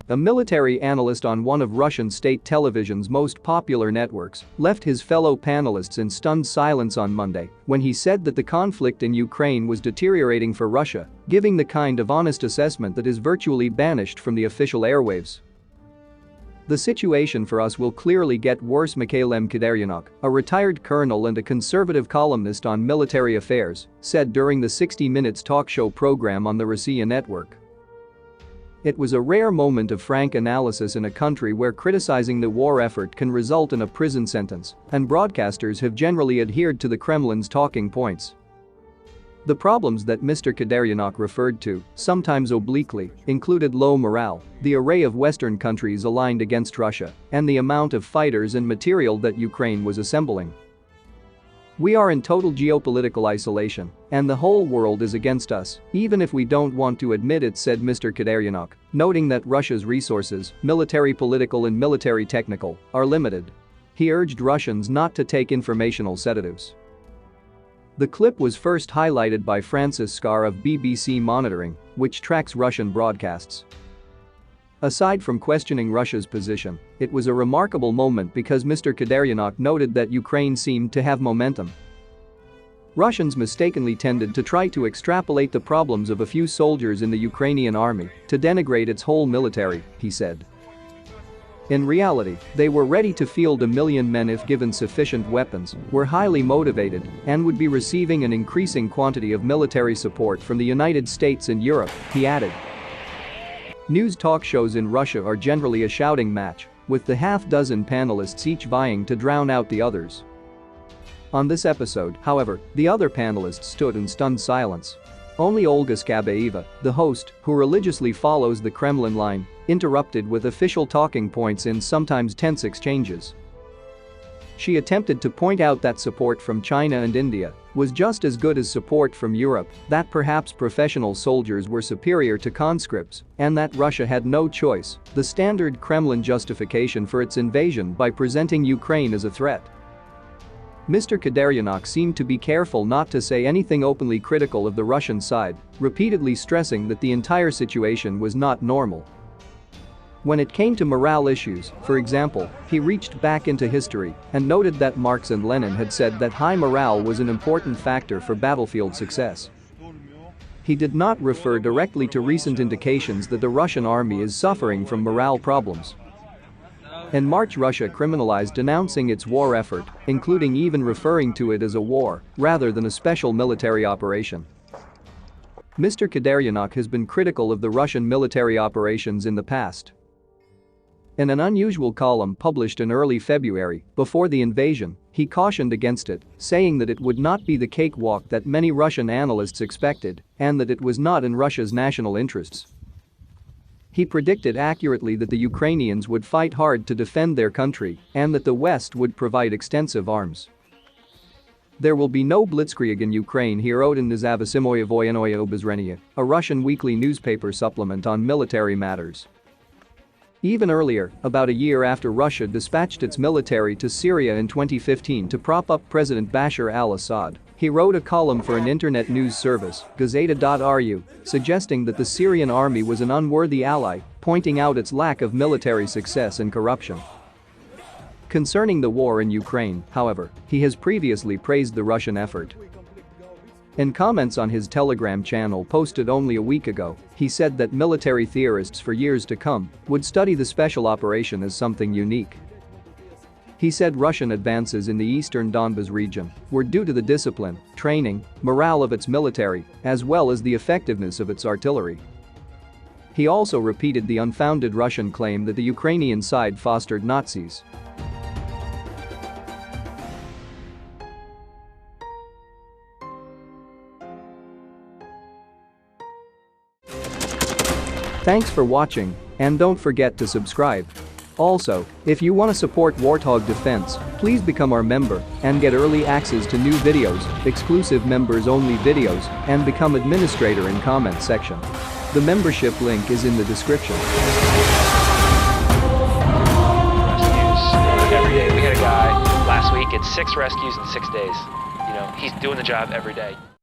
A military analyst on one of Russian state television's most popular networks left his fellow panelists in stunned silence on Monday when he said that the conflict in Ukraine was deteriorating for Russia, giving the kind of honest assessment that is virtually banished from the official airwaves. "The situation for us will clearly get worse," Mikhail Kuderianok, a retired colonel and a conservative columnist on military affairs, said during the 60 Minutes talk show program on the Rossiya network. It was a rare moment of frank analysis in a country where criticizing the war effort can result in a prison sentence, and broadcasters have generally adhered to the Kremlin's talking points. The problems that Mr. Kuderianok referred to, sometimes obliquely, included low morale, the array of Western countries aligned against Russia, and the amount of fighters and material that Ukraine was assembling. "We are in total geopolitical isolation, and the whole world is against us, even if we don't want to admit it," said Mr. Kuderianok, noting that Russia's resources, military political and military technical, are limited. He urged Russians not to take informational sedatives. The clip was first highlighted by Francis Scar of BBC Monitoring, which tracks Russian broadcasts. Aside from questioning Russia's position, it was a remarkable moment because Mr. Kuderianok noted that Ukraine seemed to have momentum. Russians mistakenly tended to try to extrapolate the problems of a few soldiers in the Ukrainian army to denigrate its whole military, he said. In reality, they were ready to field 1 million men if given sufficient weapons, were highly motivated, and would be receiving an increasing quantity of military support from the United States and Europe, he added. News talk shows in Russia are generally a shouting match, with the half-dozen panelists each vying to drown out the others. On this episode, however, the other panelists stood in stunned silence. Only Olga Skabeeva, the host, who religiously follows the Kremlin line, interrupted with official talking points in sometimes tense exchanges. She attempted to point out that support from China and India was just as good as support from Europe, that perhaps professional soldiers were superior to conscripts, and that Russia had no choice, the standard Kremlin justification for its invasion by presenting Ukraine as a threat. Mr. Kuderianok seemed to be careful not to say anything openly critical of the Russian side, repeatedly stressing that the entire situation was not normal. When it came to morale issues, for example, he reached back into history and noted that Marx and Lenin had said that high morale was an important factor for battlefield success. He did not refer directly to recent indications that the Russian army is suffering from morale problems. In March, Russia criminalized denouncing its war effort, including even referring to it as a war rather than a special military operation. Mr. Kuderianok has been critical of the Russian military operations in the past. In an unusual column published in early February, before the invasion, he cautioned against it, saying that it would not be the cakewalk that many Russian analysts expected and that it was not in Russia's national interests. He predicted accurately that the Ukrainians would fight hard to defend their country and that the West would provide extensive arms. "There will be no blitzkrieg in Ukraine," he wrote in Nezavisimoye Voyenoye Obozrenie, a Russian weekly newspaper supplement on military matters. Even earlier, about a year after Russia dispatched its military to Syria in 2015 to prop up President Bashar al-Assad, he wrote a column for an internet news service, Gazeta.ru, suggesting that the Syrian army was an unworthy ally, pointing out its lack of military success and corruption. Concerning the war in Ukraine, however, he has previously praised the Russian effort. In comments on his Telegram channel posted only a week ago, he said that military theorists for years to come would study the special operation as something unique. He said Russian advances in the eastern Donbas region were due to the discipline, training, morale of its military, as well as the effectiveness of its artillery. He also repeated the unfounded Russian claim that the Ukrainian side fostered Nazis. Thanks for watching, and don't forget to subscribe. Also, if you want to support Warthog Defense, please become our member and get early access to new videos, exclusive members-only videos, and become administrator in comment section. The membership link is in the description. Rescues every day. We had a guy last week at 6 rescues in 6 days. He's doing the job every day.